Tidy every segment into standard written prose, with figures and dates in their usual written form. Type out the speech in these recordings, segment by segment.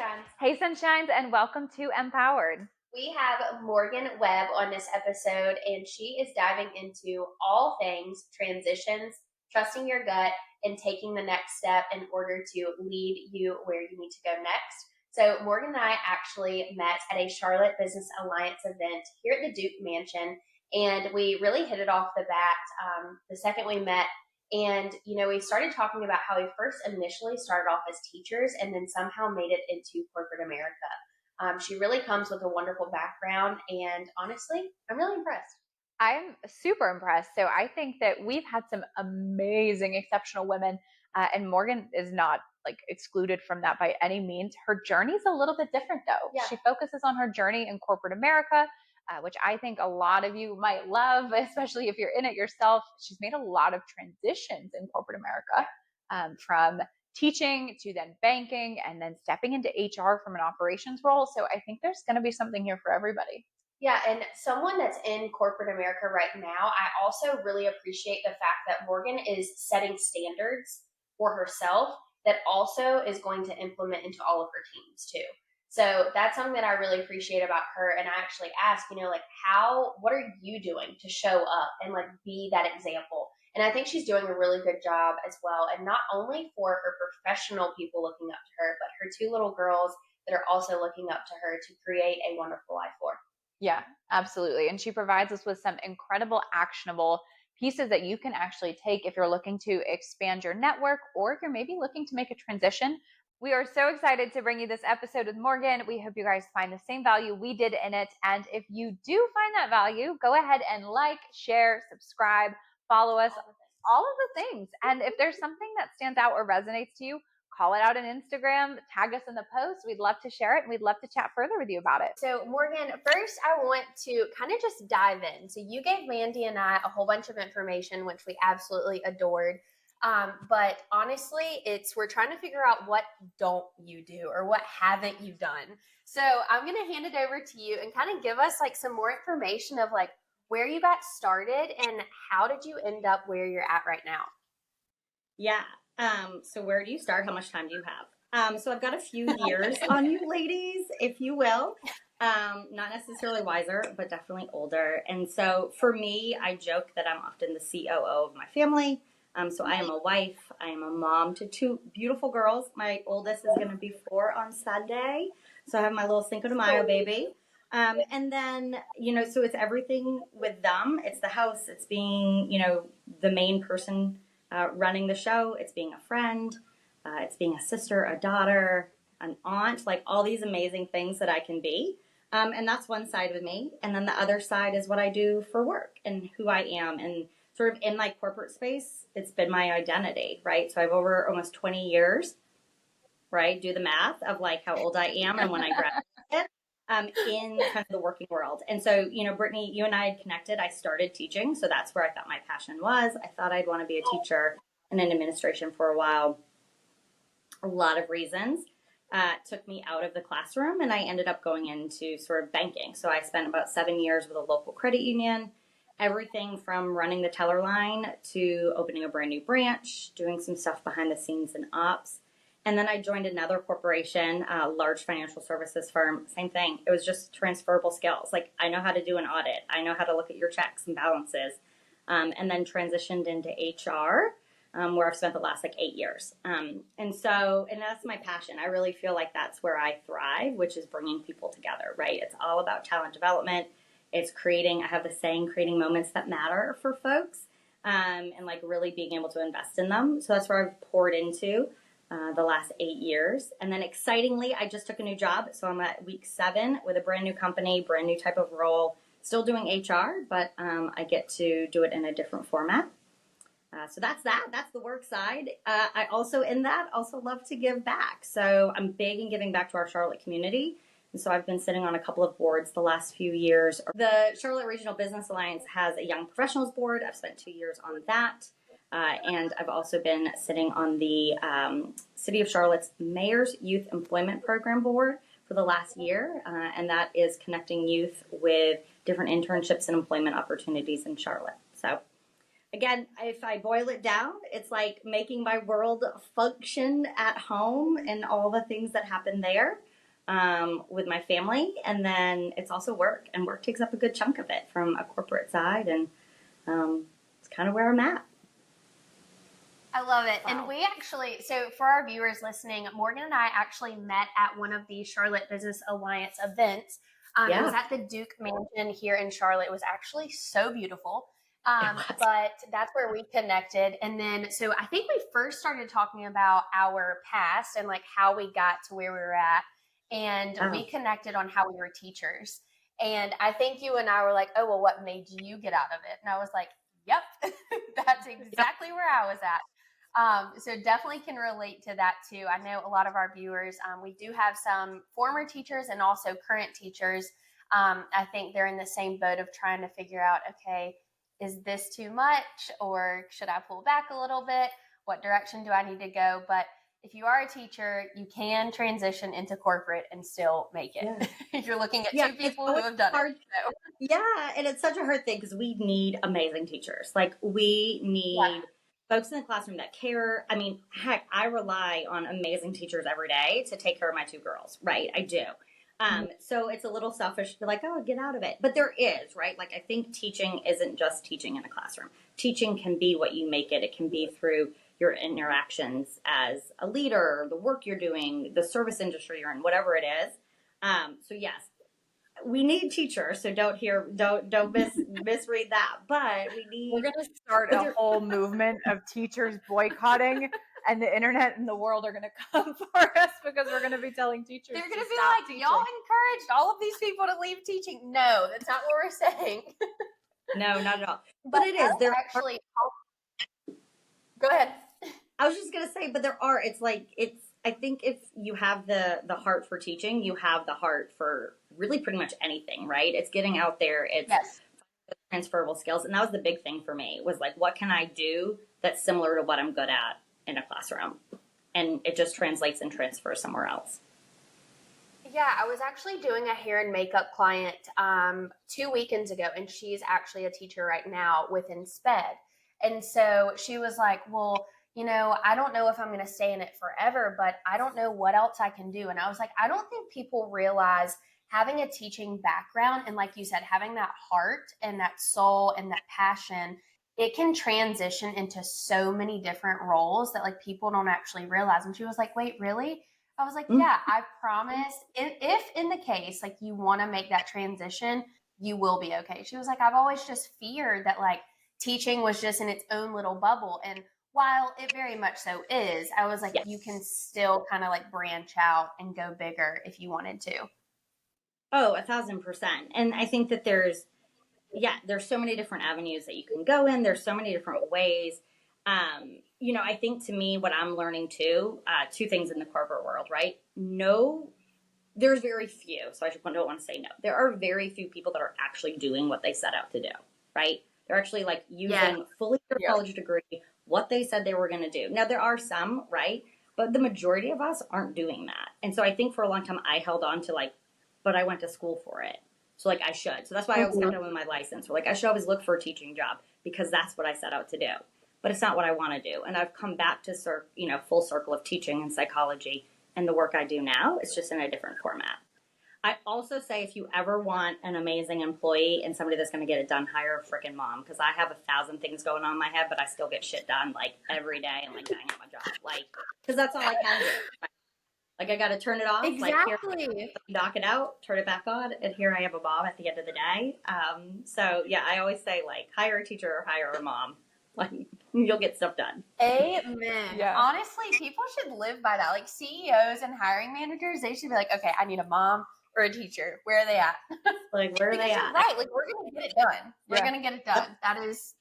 sunshines. Hey, sunshines, and welcome to MPowered. We have Morgan Webb on this episode, and she is diving into all things transitions, trusting your gut, and taking the next step in order to lead you where you need to go next. So, Morgan and I actually met at a Charlotte Business Alliance event here at the Duke Mansion, and we really hit it off the bat the second we met. And, we started talking about how we first initially started off as teachers and then somehow made it into corporate America. She really comes with a wonderful background, and honestly, I'm really impressed. I'm super impressed. So I think that we've had some amazing, exceptional women, and Morgan is not excluded from that by any means. Her journey is a little bit different, though. Yeah. She focuses on her journey in corporate America, which I think a lot of you might love, especially if you're in it yourself. She's made a lot of transitions in corporate America, from teaching to then banking and then stepping into HR from an operations role. So I think there's going to be something here for everybody. Yeah, and someone that's in corporate America right now, I also really appreciate the fact that Morgan is setting standards for herself that also is going to implement into all of her teams too. So that's something that I really appreciate about her. And I actually asked, what are you doing to show up and be that example? And I think she's doing a really good job as well. And not only for her professional people looking up to her, but her two little girls that are also looking up to her to create a wonderful life for. Yeah, absolutely. And she provides us with some incredible actionable pieces that you can actually take if you're looking to expand your network or if you're maybe looking to make a transition. We are so excited to bring you this episode with Morgan. We hope you guys find the same value we did in it. And if you do find that value, go ahead and share, subscribe, follow us, all of the things. And if there's something that stands out or resonates to you, call it out on Instagram, tag us in the post. We'd love to share it, and we'd love to chat further with you about it. So, Morgan, first I want to kind of just dive in. So you gave Mandy and I a whole bunch of information, which we absolutely adored. But honestly, we're trying to figure out what don't you do or what haven't you done. So I'm going to hand it over to you and kind of give us some more information of where you got started and how did you end up where you're at right now? Yeah. So where do you start? How much time do you have? So I've got a few years on you ladies, if you will. Not necessarily wiser, but definitely older. And so for me, I joke that I'm often the COO of my family. So I am a wife. I am a mom to two beautiful girls. My oldest is going to be 4 on Sunday. So I have my little Cinco de Mayo baby. And then, so it's everything with them. It's the house. It's being, the main person running the show. It's being a friend. It's being a sister, a daughter, an aunt, all these amazing things that I can be. And that's one side of me. And then the other side is what I do for work and who I am. And sort of in my corporate space, it's been my identity, right? So I've over almost 20 years, right? Do the math of how old I am and when I graduated in kind of the working world. And so, Brittany, you and I had connected. I started teaching. So that's where I thought my passion was. I thought I'd want to be a teacher and in administration for a while. A lot of reasons took me out of the classroom, and I ended up going into sort of banking. So I spent about 7 years with a local credit union, everything from running the teller line to opening a brand new branch, doing some stuff behind the scenes in ops. And then I joined another corporation, a large financial services firm. Same thing. It was just transferable skills. I know how to do an audit. I know how to look at your checks and balances. And then transitioned into HR, where I've spent the last 8 years. And that's my passion. I really feel like that's where I thrive, which is bringing people together, right? It's all about talent development. It's creating, I have the saying, creating moments that matter for folks, and really being able to invest in them. So that's where I've poured into the last 8 years. And then excitingly, I just took a new job. So I'm at week 7 with a brand new company, brand new type of role, still doing HR, but I get to do it in a different format. So that's the work side. I also love to give back. So I'm big in giving back to our Charlotte community. And so I've been sitting on a couple of boards the last few years. The Charlotte Regional Business Alliance has a young professionals board. I've spent 2 years on that. And I've also been sitting on the City of Charlotte's Mayor's Youth Employment Program Board for the last year. And that is connecting youth with different internships and employment opportunities in Charlotte. So again, if I boil it down, it's making my world function at home and all the things that happen there. with my family, and then it's also work, and work takes up a good chunk of it from a corporate side, and it's kind of where I'm at. I love it. Wow. And we actually, so for our viewers listening, Morgan and I actually met at one of the Charlotte Business Alliance events. It was at the Duke Mansion here in Charlotte. It was actually so beautiful. But that's where we connected. And then, so I think we first started talking about our past and like how we got to where we were at. And we connected on how we were teachers. And I think you and I were like, oh, well, what made you get out of it? And I was like, yep, that's exactly where I was at. So definitely can relate to that too. I know a lot of our viewers, we do have some former teachers and also current teachers. I think they're in the same boat of trying to figure out, okay, is this too much or should I pull back a little bit? What direction do I need to go? But if you are a teacher, you can transition into corporate and still make it. Yeah. You're looking at two people who have done it. So. Yeah, and it's such a hard thing because we need amazing teachers. Like we need folks in the classroom that care. I mean, heck, I rely on amazing teachers every day to take care of my two girls, right? I do. So it's a little selfish to be like, oh, get out of it. But there is, right? Like I think teaching isn't just teaching in a classroom. Teaching can be what you make it. It can be through your interactions as a leader, the work you're doing, the service industry you're in, whatever it is. So yes, we need teachers. So don't misread that. But we're going to start a whole movement of teachers boycotting, and the internet and the world are going to come for us because we're going to be telling teachers. They're going to be like, teaching. Y'all encouraged all of these people to leave teaching. No, that's not what we're saying. No, not at all. But it is. There actually. Go ahead. I was just going to say, but there are. I think if you have the heart for teaching, you have the heart for really pretty much anything, right? It's getting out there. It's transferable skills. And that was the big thing for me was like, what can I do that's similar to what I'm good at in a classroom? And it just translates and transfers somewhere else. Yeah, I was actually doing a hair and makeup client 2 weekends ago, and she's actually a teacher right now within SPED. And so she was like, well, you know, I don't know if I'm going to stay in it forever, but I don't know what else I can do. And I was like, I don't think people realize having a teaching background and like you said, having that heart and that soul and that passion, it can transition into so many different roles that like people don't actually realize. And she was like, wait, really? I was like, yeah, I promise. If in the case, like you want to make that transition, you will be okay. She was like, I've always just feared that like teaching was just in its own little bubble. And while it very much so is, I was like, you can still kind of like branch out and go bigger if you wanted to. Oh, 1,000%. And I think that there's so many different avenues that you can go in. There's so many different ways. You know, I think to me, what I'm learning too, two things in the corporate world, right? No, there's very few. So I don't want to say no. There are very few people that are actually doing what they set out to do, right? They're actually like using fully their college degree, what they said they were going to do. Now there are some, right? But the majority of us aren't doing that. And so I think for a long time I held on to like, but I went to school for it. So like I should. So that's why I always kept on with my license. Or like I should always look for a teaching job because that's what I set out to do. But it's not what I want to do. And I've come back to full circle of teaching and psychology and the work I do now. It's just in a different format. I also say if you ever want an amazing employee and somebody that's going to get it done, hire a freaking mom. Because I have 1,000 things going on in my head, but I still get shit done like every day and like bang at my job. Like, because that's all I can do. Like I got to turn it off. Exactly. Like here, knock it out, turn it back on, and here I have a mom at the end of the day. So yeah, I always say like hire a teacher or hire a mom. Like you'll get stuff done. Amen. Yeah. Honestly, people should live by that. Like CEOs and hiring managers, they should be like, okay, I need a mom or a teacher. Where are they at? Like where are they at? Right. Like we're gonna get it done. We're gonna get it done. That is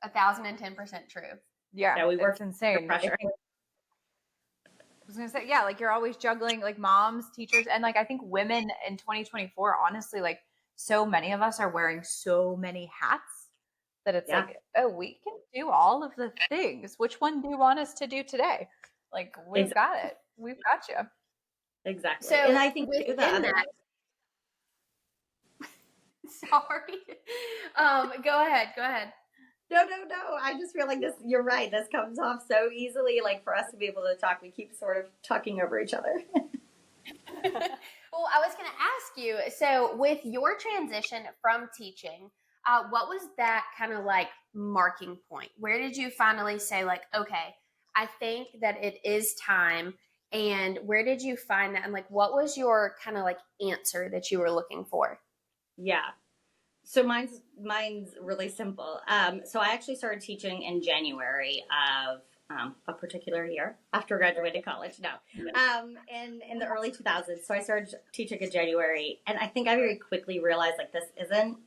1,010% true. Yeah, we work insane. Pressure. I was going to say, yeah, like you're always juggling like moms, teachers, and like I think women in 2024, honestly, like so many of us are wearing so many hats that it's like, oh, we can do all of the things. Which one do you want us to do today? Like we've got it. We've got you. Exactly. So, and I think too that. Sorry. Go ahead. No. I just feel like this, you're right. This comes off so easily. Like for us to be able to talk, we keep sort of talking over each other. Well, I was going to ask you, so with your transition from teaching, what was that kind of like marking point? Where did you finally say, like, okay, I think that it is time? And where did you find that? And like, what was your kind of like answer that you were looking for? Yeah. So mine's really simple. So I actually started teaching in January of a particular year after graduating college. No, in the early 2000s. So I started teaching in January, and I think I very quickly realized like this isn't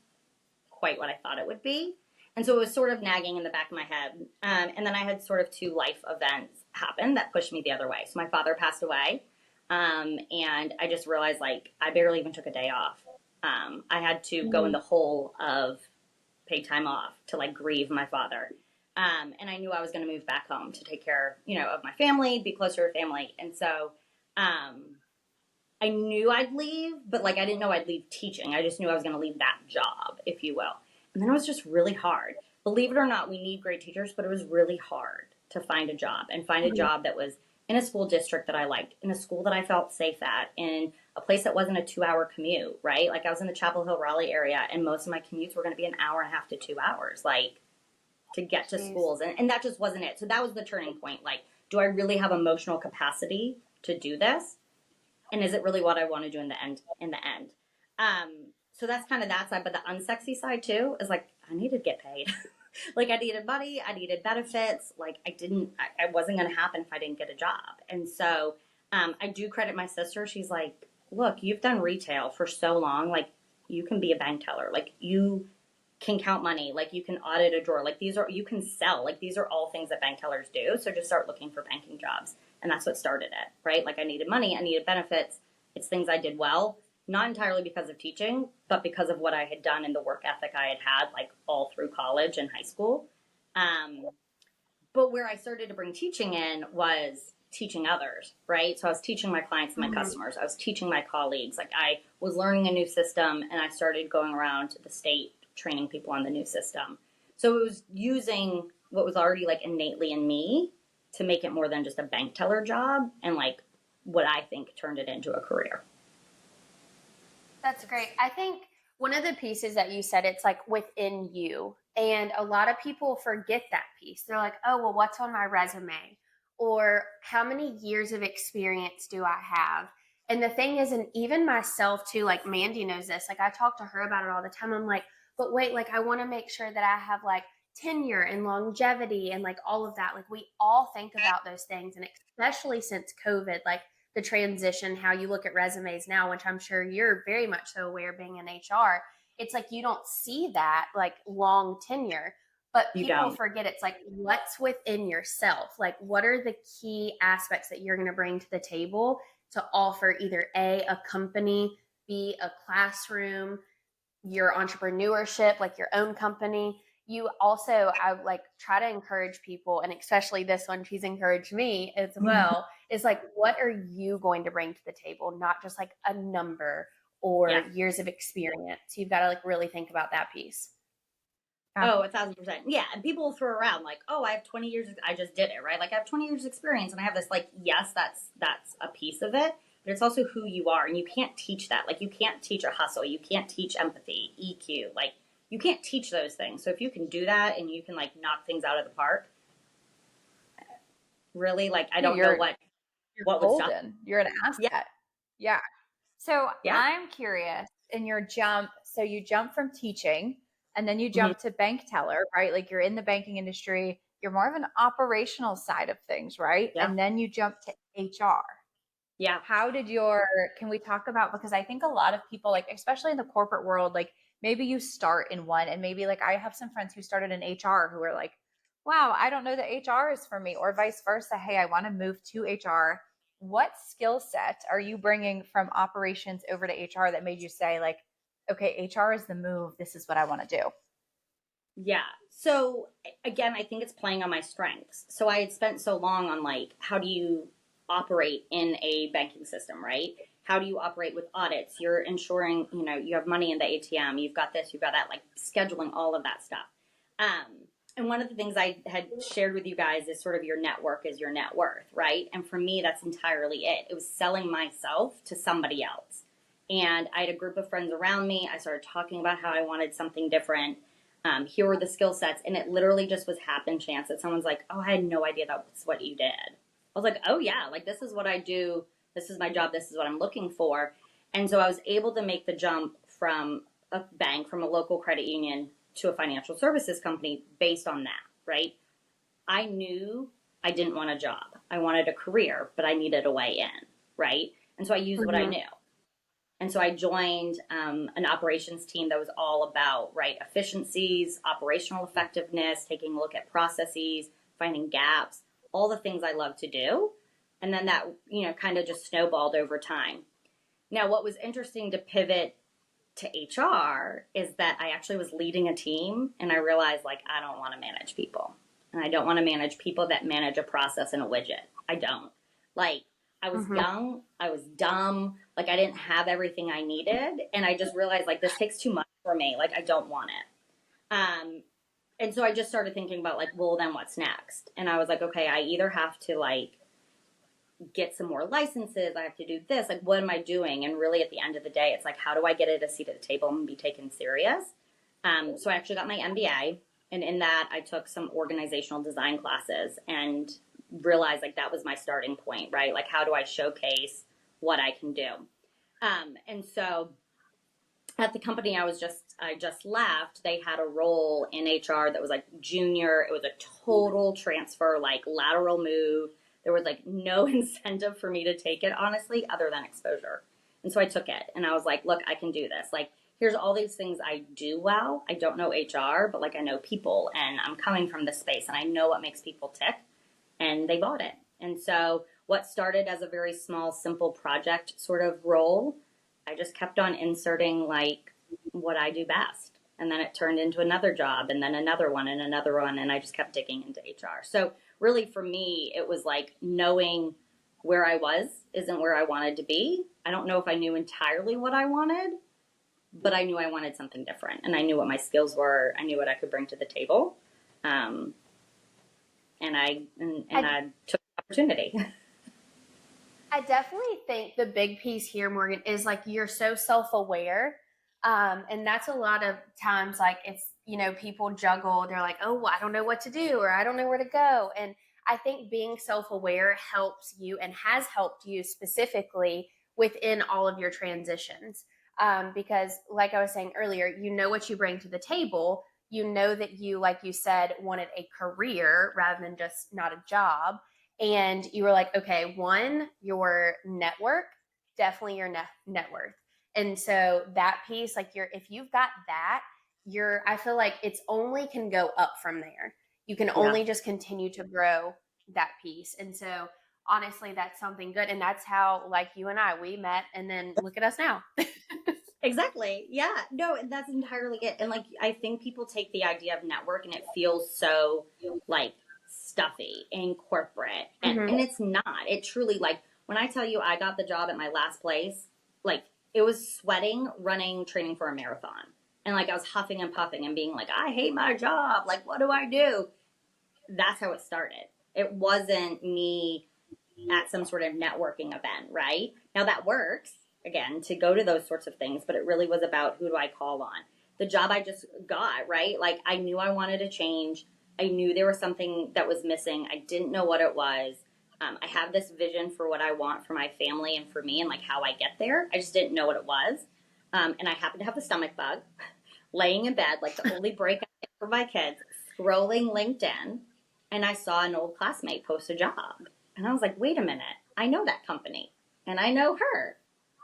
quite what I thought it would be, and so it was sort of nagging in the back of my head. And then I had sort of two life events happen that pushed me the other way. So my father passed away, and I just realized like I barely even took a day off. I had to go in the hole of paid time off to like grieve my father. And I knew I was going to move back home to take care, of my family, be closer to family. And so, I knew I'd leave, but like I didn't know I'd leave teaching. I just knew I was going to leave that job, if you will. And then it was just really hard. Believe it or not, we need great teachers, but it was really hard to find a job and find a job that was in a school district that I liked, in a school that I felt safe at, in a place that wasn't a 2-hour commute, right? Like I was in the Chapel Hill, Raleigh area, and most of my commutes were going to be an hour and a half to 2 hours, like to get to schools. And that just wasn't it. So that was the turning point. Like, do I really have emotional capacity to do this? And is it really what I want to do in the end? So that's kind of that side. But the unsexy side too is like, I needed to get paid. Like I needed money, I needed benefits. Like I wasn't going to happen if I didn't get a job. And so I do credit my sister. She's like, look, you've done retail for so long. Like you can be a bank teller. Like you can count money. Like you can audit a drawer. Like you can sell. Like these are all things that bank tellers do. So just start looking for banking jobs. And that's what started it, right? Like I needed money, I needed benefits. It's things I did well, not entirely because of teaching, but because of what I had done and the work ethic I had like all through college and high school. But where I started to bring teaching in was teaching others, right? So I was teaching my clients and my customers. I was teaching my colleagues. Like I was learning a new system and I started going around the state training people on the new system. So it was using what was already like innately in me to make it more than just a bank teller job and like what I think turned it into a career. That's great. I think one of the pieces that you said, it's like within you. And a lot of people forget that piece. They're like, oh, well, what's on my resume? Or how many years of experience do I have? And the thing is, and even myself too, like Mandy knows this, like I talk to her about it all the time. I'm like, but wait, like I want to make sure that I have like tenure and longevity and like all of that. Like we all think about those things. And especially since COVID, like the transition, how you look at resumes now, which I'm sure you're very much so aware being in HR, it's like you don't see that like long tenure, but You people don't. forget it's like what's within yourself. Like what are the key aspects that you're going to bring to the table to offer either a company, B, a classroom, your entrepreneurship, like your own company. You also, I like try to encourage people, and especially this one, she's encouraged me as well, is like, what are you going to bring to the table? Not just like a number or Yeah. years of experience. You've got to like really think about that piece. Oh, 1,000%. Yeah. And people will throw around like, oh, I have 20 years. I just did it, right? Like I have 20 years experience and I have this like, yes, that's a piece of it, but it's also who you are. And you can't teach that. Like you can't teach a hustle. You can't teach empathy, EQ. Like you can't teach those things. So if you can do that and you can like knock things out of the park, really, like I don't know what would stop. Golden. You're an Yeah. asset. Yeah. So Yeah. I'm curious in your jump. So you jump from teaching and then you jump to bank teller, right? Like you're in the banking industry. You're more of an operational side of things, right? Yeah. And then you jump to HR. Yeah. How did can we talk about, because I think a lot of people, like, especially in the corporate world, like maybe you start in one and maybe like I have some friends who started in HR who are like, wow, I don't know that HR is for me, or vice versa. Hey, I want to move to HR. What skill set are you bringing from operations over to HR that made you say like, okay, HR is the move. This is what I want to do. Yeah. So again, I think it's playing on my strengths. So I had spent so long on like, how do you operate in a banking system, right? How do you operate with audits? You're ensuring, you have money in the ATM. You've got this, you've got that, like scheduling all of that stuff. And one of the things I had shared with you guys is sort of your network is your net worth, right? And for me, that's entirely it. It was selling myself to somebody else. And I had a group of friends around me. I started talking about how I wanted something different. Here were the skill sets. And it literally just was happen chance that someone's like, oh, I had no idea that's what you did. I was like, oh, yeah, like this is what I do. This is my job. This is what I'm looking for. And so I was able to make the jump from a bank, from a local credit union, to a financial services company based on that, right? I knew I didn't want a job. I wanted a career, but I needed a way in, right? And so I used what I knew. And so I joined an operations team that was all about, right, efficiencies, operational effectiveness, taking a look at processes, finding gaps, all the things I love to do. And then that, kind of just snowballed over time. Now, what was interesting to pivot to HR is that I actually was leading a team and I realized like I don't want to manage people. And I don't want to manage people that manage a process and a widget. I don't. Like I was young, I was dumb, like I didn't have everything I needed. And I just realized like this takes too much for me. Like I don't want it. And so I just started thinking about like, well, then what's next? And I was like, okay, I either have to like get some more licenses. I have to do this. Like, what am I doing? And really at the end of the day, it's like, how do I get at a seat at the table and be taken serious? So I actually got my MBA. And in that, I took some organizational design classes and realized like that was my starting point, right? Like, how do I showcase what I can do? And so at the company I just left, they had a role in HR that was like junior. It was a total transfer, like lateral move. There was like no incentive for me to take it, honestly, other than exposure. And so I took it and I was like, look, I can do this. Like, here's all these things I do well. I don't know HR, but like I know people and I'm coming from this space and I know what makes people tick. And they bought it. And so what started as a very small, simple project sort of role, I just kept on inserting like what I do best. And then it turned into another job and then another one and another one. And I just kept digging into HR. So really for me, it was like knowing where I was isn't where I wanted to be. I don't know if I knew entirely what I wanted, but I knew I wanted something different. And I knew what my skills were. I knew what I could bring to the table. And I took the opportunity. I definitely think the big piece here, Morgan, is like you're so self-aware. And that's a lot of times like it's, people juggle. They're like, oh, well, I don't know what to do or I don't know where to go. And I think being self-aware helps you and has helped you specifically within all of your transitions. Because like I was saying earlier, you know what you bring to the table. You know that you, like you said, wanted a career rather than just not a job. And you were like, okay, one, your network, definitely your net worth. And so that piece, like if you've got that, I feel like it's only can go up from there. You can only just continue to grow that piece. And so honestly, that's something good. And that's how, like you and we met and then look at us now. Exactly. Yeah. No, that's entirely it. And like, I think people take the idea of network and it feels so like stuffy and corporate. And it's not. It truly, like, when I tell you I got the job at my last place, like, it was sweating, running, training for a marathon. And like, I was huffing and puffing and being like, I hate my job. Like, what do I do? That's how it started. It wasn't me at some sort of networking event, right? Now that works, again, to go to those sorts of things, but it really was about who do I call on? The job I just got, right? Like, I knew I wanted to change. I knew there was something that was missing. I didn't know what it was. I have this vision for what I want for my family and for me and like how I get there. I just didn't know what it was. And I happened to have the stomach bug, laying in bed, like the only break I get for my kids, scrolling LinkedIn, and I saw an old classmate post a job. And I was like, wait a minute, I know that company and I know her.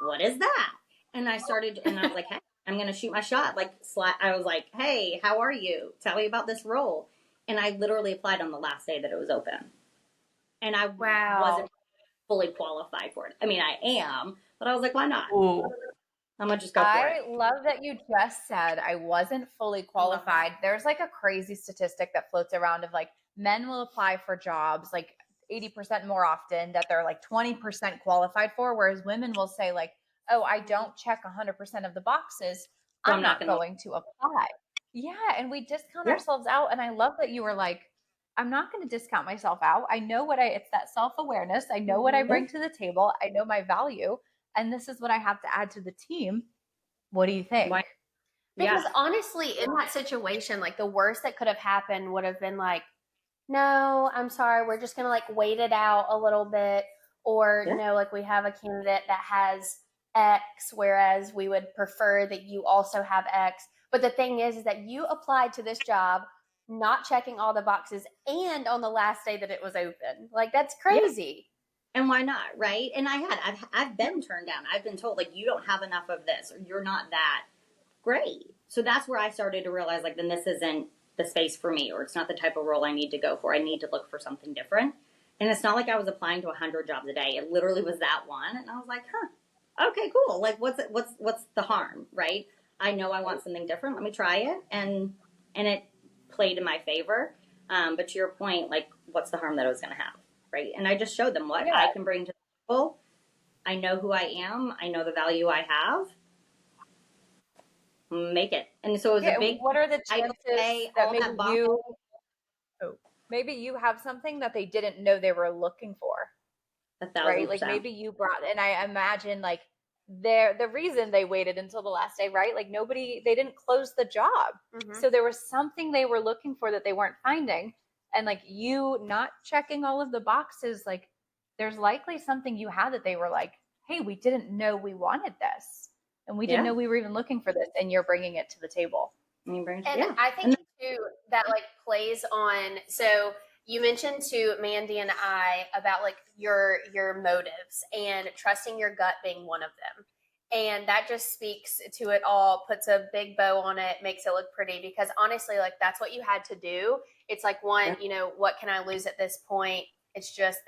What is that? And I was like, hey, I'm going to shoot my shot. Like, I was like, hey, how are you? Tell me about this role. And I literally applied on the last day that it was open. And I wasn't fully qualified for it. I mean, I am, but I was like, why not? Ooh. I'm going to just go for it. I love that you just said I wasn't fully qualified. There's like a crazy statistic that floats around of like men will apply for jobs like 80% more often that they're like 20% qualified for, whereas women will say like, oh, I don't check 100% of the boxes. I'm not going to apply. Yeah, and we discount Yeah. ourselves out. And I love that you were like, I'm not going to discount myself out. I know it's that self-awareness. I know what I Mhm. bring to the table. I know my value. And this is what I have to add to the team. What do you think? Why? Because Yeah. honestly, in that situation, like the worst that could have happened would have been like, no, I'm sorry, we're just gonna like wait it out a little bit, or Yeah. no, like we have a candidate that has X, whereas we would prefer that you also have X. But the thing is that you applied to this job not checking all the boxes and on the last day that it was open. Like that's Yeah. crazy. And why not, right? And I've been turned down. I've been told like you don't have enough of this or you're not that great. So that's where I started to realize like then this isn't the space for me or it's not the type of role I need to go for. I need to look for something different. And it's not like I was applying to 100 jobs a day. It literally was that one and I was like, "Huh. Okay, cool. Like what's the harm, right? I know I want something different. Let me try it." And it played in my favor. But to your point, like what's the harm that I was going to have? Right. And I just showed them what Yeah. I can bring to the table. I know who I am. I know the value I have. Make it. And so it was Yeah. a big, What are the I would chances say that all that box. maybe you have something that they didn't know they were looking for? Right? Like 1,000%. maybe you brought, and I imagine like the reason they waited until the last day, right? Like they didn't close the job. Mm-hmm. So there was something they were looking for that they weren't finding. And like you not checking all of the boxes, like there's likely something you had that they were like, hey, we didn't know we wanted this. And we didn't Yeah. know we were even looking for this. And you're bringing it to the table. And Yeah. I think too that like plays on. So you mentioned to Mandy and I about like your motives and trusting your gut being one of them. And that just speaks to it all, puts a big bow on it, makes it look pretty because honestly, like that's what you had to do. It's like Yeah. one, what can I lose at this point? It's just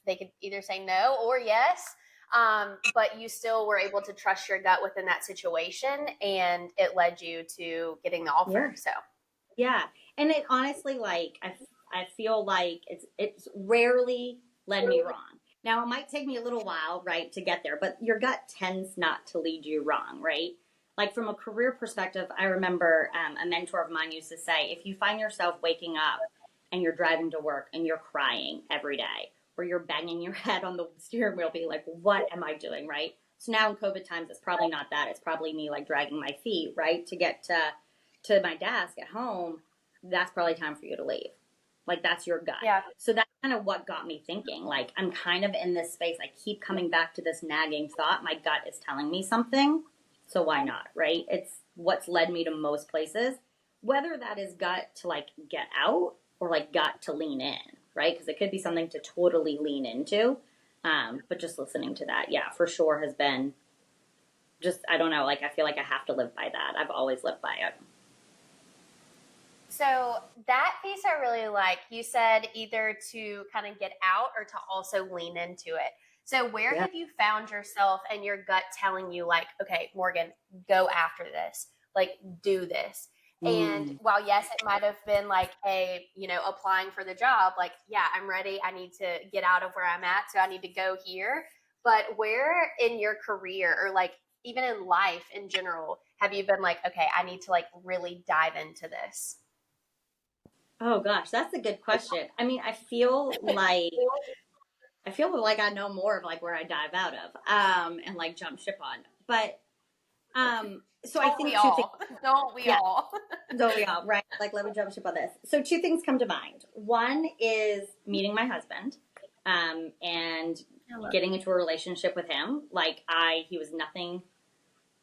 they could either say no or yes. But you still were able to trust your gut within that situation, and it led you to getting the offer. Yeah. So, Yeah. And it honestly, like, I feel like it's rarely led me wrong. Now, it might take me a little while, right, to get there, but your gut tends not to lead you wrong, right? Like, from a career perspective, I remember a mentor of mine used to say, if you find yourself waking up and you're driving to work and you're crying every day, or you're banging your head on the steering wheel, being like, what am I doing, right? So now in COVID times, it's probably not that. It's probably me, like, dragging my feet, right, to get to my desk at home. That's probably time for you to leave. Like that's your gut. yeah. So that's kind of what got me thinking. Like I'm kind of in this space. I keep coming back to this nagging thought. My gut is telling me something. So why not? Right? It's what's led me to most places. Whether that is gut to like get out or like gut to lean in, right? Because it could be something to totally lean into. But just listening to that, yeah, for sure has been just, I don't know, like I feel like I have to live by that. I've always lived by it. So that piece I really like. You said either to kind of get out or to also lean into it. So where Yeah. have you found yourself and your gut telling you like, okay, Morgan, go after this, like do this? And while yes, it might have been like applying for the job, like, yeah, I'm ready. I need to get out of where I'm at. So I need to go here. But where in your career or like even in life in general, have you been like, okay, I need to like really dive into this? Oh gosh, that's a good question. I mean, I feel like I know more of like where I dive out of, and like jump ship on. But so I Don't think we two things. all? Don't we Yeah, all? don't we all? Right? Like let me jump ship on this. So two things come to mind. One is meeting my husband, and getting into a relationship with him. Like he was nothing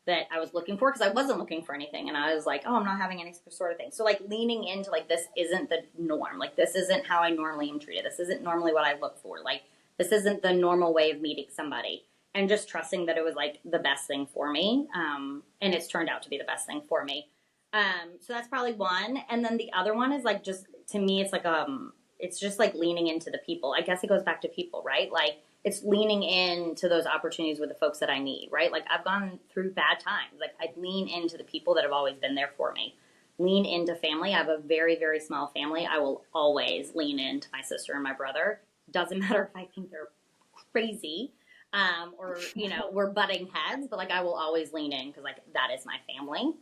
that I was looking for because I wasn't looking for anything. And I was like, oh, I'm not having any sort of thing. So like leaning into like, this isn't the norm. Like this isn't how I normally am treated. This isn't normally what I look for. Like this isn't the normal way of meeting somebody. And just trusting that it was like the best thing for me. And it's turned out to be the best thing for me. So that's probably one. And then the other one is like, just to me, it's like, it's just like leaning into the people. I guess it goes back to people, right? Like, it's leaning into those opportunities with the folks that I need, right? Like I've gone through bad times. Like I lean into the people that have always been there for me. Lean into family. I have a very, very small family. I will always lean into my sister and my brother. Doesn't matter if I think they're crazy, or, we're butting heads, but like I will always lean in because like that is my family.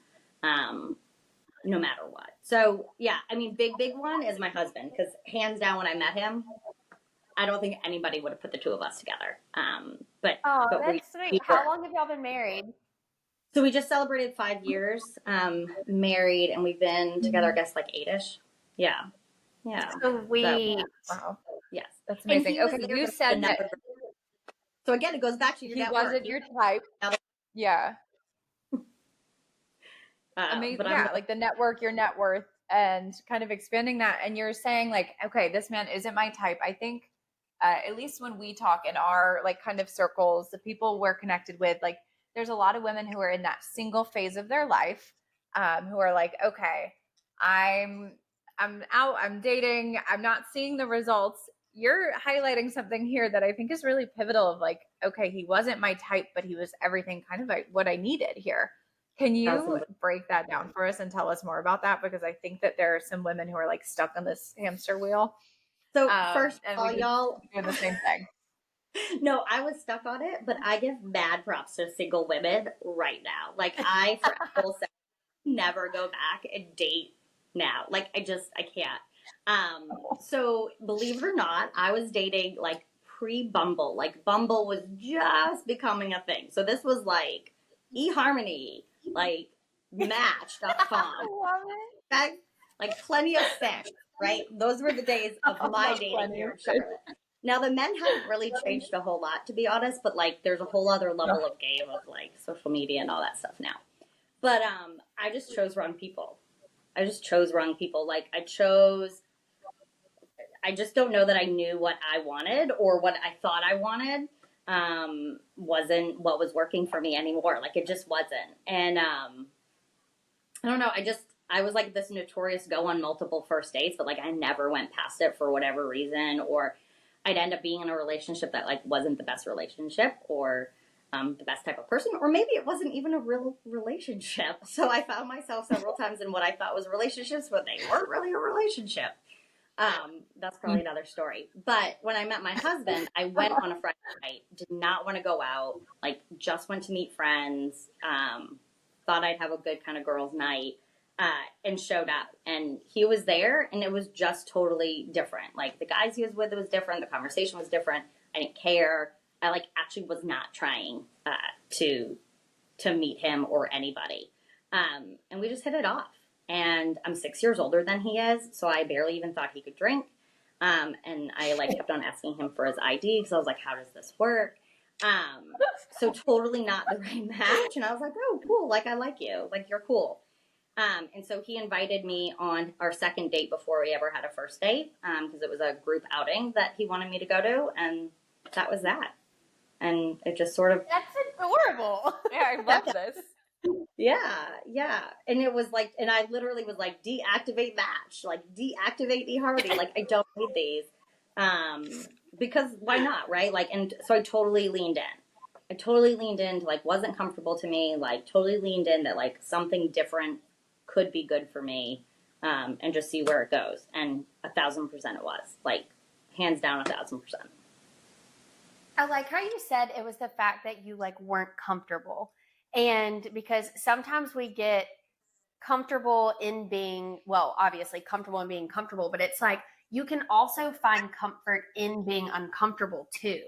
no matter what. So yeah, I mean, big one is my husband, because hands down, when I met him, I don't think anybody would have put the two of us together. But Oh, but that's we sweet. were. How long have y'all been married? So we just celebrated 5 years married, and we've been together, I guess, like 8-ish. Yeah. Yeah. Sweet. So, Wow, yes. that's And amazing. he was Okay, there, you but said that so again, it goes back to your he network. wasn't your type. Yeah. Amazing. But Yeah, like the network, your net worth, and kind of expanding that. And you're saying like, okay, this man isn't my type. I think at least when we talk in our like kind of circles, the people we're connected with, like there's a lot of women who are in that single phase of their life, who are like, okay, I'm out, I'm dating, I'm not seeing the results. You're highlighting something here that I think is really pivotal of like, okay, he wasn't my type, but he was everything kind of like what I needed here. Can you break that down for us and tell us more about that? Because I think that there are some women who are like stuck on this hamster wheel. So first of all, we y'all doing the same thing. No, I was stuck on it, but I give mad props to single women right now. Like I, for a whole second, never go back and date now. Like I can't. So believe it or not, I was dating like pre-Bumble. Like Bumble was just becoming a thing. So this was like eHarmony, like Match.com. Okay? Like Plenty of Fish, right? Those were the days of my dating here in Charlotte. Now the men haven't really changed a whole lot, to be honest, but like there's a whole other level of game of like social media and all that stuff now. But I just chose wrong people. Like I just don't know that I knew what I wanted, or what I thought I wanted wasn't what was working for me anymore. Like it just wasn't. And I don't know, I was like this notorious go on multiple first dates, but like I never went past it for whatever reason, or I'd end up being in a relationship that like wasn't the best relationship, or the best type of person, or maybe it wasn't even a real relationship. So I found myself several times in what I thought was relationships, but they weren't really a relationship. That's probably another story. But when I met my husband, I went on a Friday night, did not want to go out, like just went to meet friends, thought I'd have a good kind of girls' night, and showed up. And he was there, and it was just totally different. Like the guys he was with, it was different. The conversation was different. I didn't care. I like actually was not trying to meet him or anybody. And we just hit it off. And I'm 6 years older than he is, so I barely even thought he could drink. And I like kept on asking him for his ID, because I was like, how does this work? So totally not the right match. And I was like, oh, cool. Like, I like you. Like, you're cool. And so he invited me on our second date before we ever had a first date, because it was a group outing that he wanted me to go to. And that was that. And it just sort of... That's adorable. Yeah, I love this. Yeah. And it was like, and I literally was like, deactivate Match, like deactivate eHarmony. Like, I don't need these. Because why not, right? Like, and so I totally leaned in. Like, wasn't comfortable to me, like totally leaned in that like something different could be good for me, and just see where it goes. And 1,000% it was, like, hands down 1,000%. I like how you said it was the fact that you like weren't comfortable. And because sometimes we get comfortable in being, well, obviously comfortable in being comfortable, but it's like you can also find comfort in being uncomfortable too.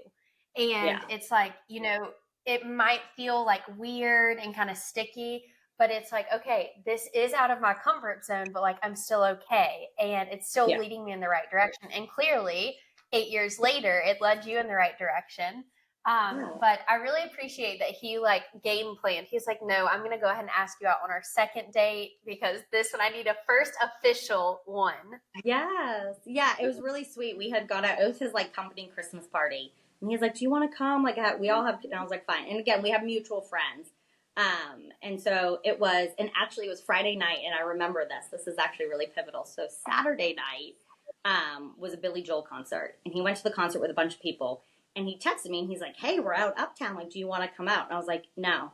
And it's like, you know, it might feel like weird and kind of sticky, but it's like, okay, this is out of my comfort zone, but like I'm still okay. And it's still leading me in the right direction. And clearly, 8 years later, it led you in the right direction. But I really appreciate that he like game planned. He's like, no, I'm going to go ahead and ask you out on our second date, because this one I need a first official one. Yes. Yeah. It was really sweet. We had got out. It was his like company Christmas party. And he's like, do you want to come? Like, we all have, and I was like, fine. And again, we have mutual friends. And so it was, and actually it was Friday night. And I remember this is actually really pivotal. So Saturday night, was a Billy Joel concert, and he went to the concert with a bunch of people. And he texted me and he's like, hey, we're out uptown. Like, do you want to come out? And I was like, no.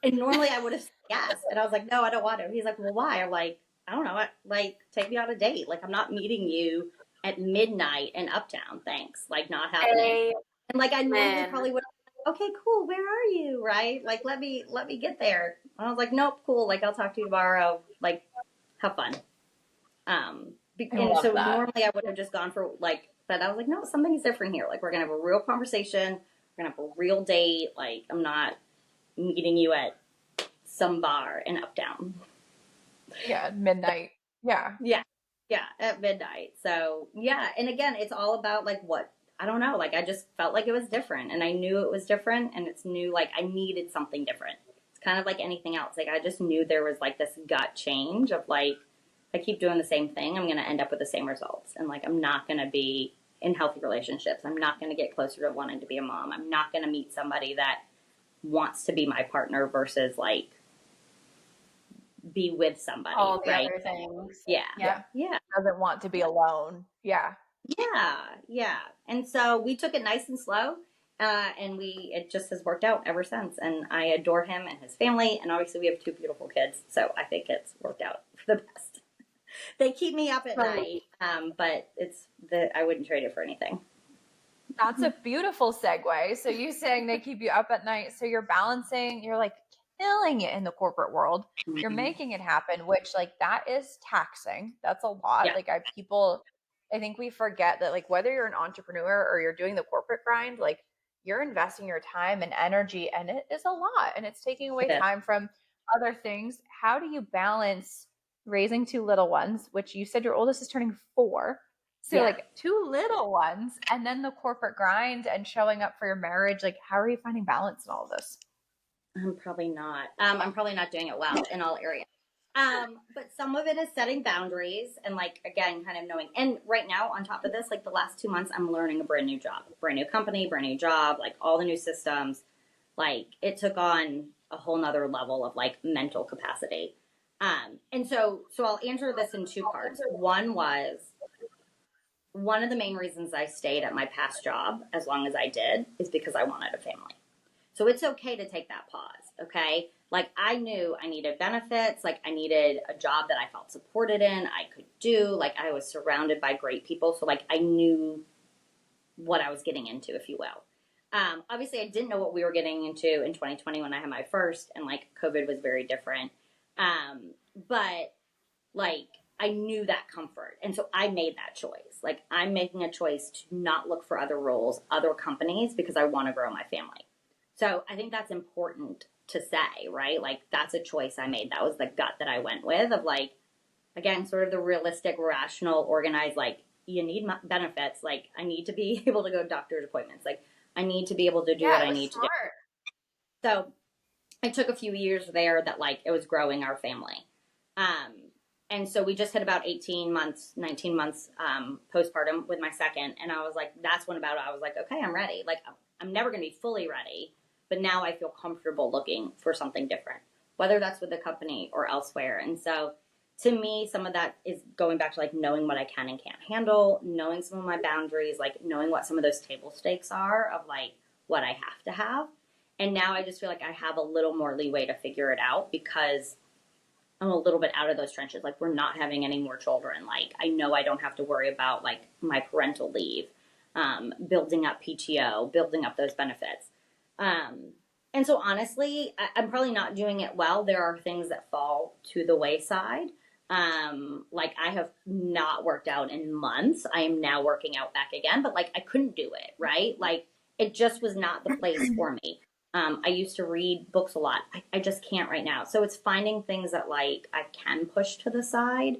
And normally I would have said yes. And I was like, no, I don't want to. He's like, well, why? I'm like, I don't know. Like, take me on a date. Like, I'm not meeting you at midnight in uptown. Thanks. Like, not happening. And like, I normally probably would have, okay, cool. Where are you? Right? Like, let me get there. I was like, nope, cool. Like, I'll talk to you tomorrow. Like, have fun. I And love so that. normally I would have just gone for like, but I was like, no, something's different here. Like, we're going to have a real conversation. We're going to have a real date. Like, I'm not meeting you at some bar in Uptown. Yeah, midnight. Yeah. Yeah. Yeah. At midnight. So yeah. And again, it's all about like what, I don't know. Like, I just felt like it was different and I knew it was different and it's new. Like, I needed something different. It's kind of like anything else. Like, I just knew there was like this gut change of like, I keep doing the same thing, I'm going to end up with the same results. And like, I'm not going to be in healthy relationships. I'm not going to get closer to wanting to be a mom. I'm not going to meet somebody that wants to be my partner versus like be with somebody. All the right? other things. Yeah. Yeah. Yeah. Doesn't want to be alone. Yeah. Yeah. Yeah. And so we took it nice and slow. And it just has worked out ever since. And I adore him and his family. And obviously we have 2 beautiful kids. So I think it's worked out for the best. They keep me up at night, but I wouldn't trade it for anything. That's a beautiful segue. So you saying they keep you up at night. So you're balancing, you're like killing it in the corporate world. You're making it happen, which like that is taxing. That's a lot. Yeah. Like I think we forget that like whether you're an entrepreneur or you're doing the corporate grind, like you're investing your time and energy and it is a lot and it's taking away time from other things. How do you balance raising 2 little ones, which you said your oldest is turning 4? So like 2 little ones and then the corporate grind and showing up for your marriage. Like, how are you finding balance in all of this? I'm probably not. I'm probably not doing it well in all areas. But some of it is setting boundaries and like, again, kind of knowing. And right now on top of this, like the last 2 months, I'm learning a brand new job, brand new company, brand new job, like all the new systems. Like it took on a whole nother level of like mental capacity. And so I'll answer this in 2 parts. One of the main reasons I stayed at my past job as long as I did is because I wanted a family. So it's okay to take that pause, okay? Like I knew I needed benefits, like I needed a job that I felt supported in, I could do, like I was surrounded by great people, so like I knew what I was getting into, if you will. Obviously, I didn't know what we were getting into in 2020 when I had my first, and like COVID was very different. But like I knew that comfort. And so I made that choice. Like I'm making a choice to not look for other roles, other companies, because I want to grow my family. So I think that's important to say, right? Like that's a choice I made. That was the gut that I went with of like, again, sort of the realistic, rational, organized, like you need benefits. Like I need to be able to go to doctor's appointments. Like I need to be able to do what I need to do. So it took a few years there that like it was growing our family. And so we just hit about 19 months postpartum with my second. And I was like, that's when I was like, okay, I'm ready. Like I'm never going to be fully ready, but now I feel comfortable looking for something different, whether that's with the company or elsewhere. And so to me, some of that is going back to like knowing what I can and can't handle, knowing some of my boundaries, like knowing what some of those table stakes are of like what I have to have. And now I just feel like I have a little more leeway to figure it out because I'm a little bit out of those trenches. Like we're not having any more children. Like I know I don't have to worry about like my parental leave, building up PTO, building up those benefits. And so honestly, I'm probably not doing it well. There are things that fall to the wayside. Like I have not worked out in months. I am now working out back again, but like I couldn't do it, right? Like it just was not the place for me. I used to read books a lot. I just can't right now. So it's finding things that like I can push to the side.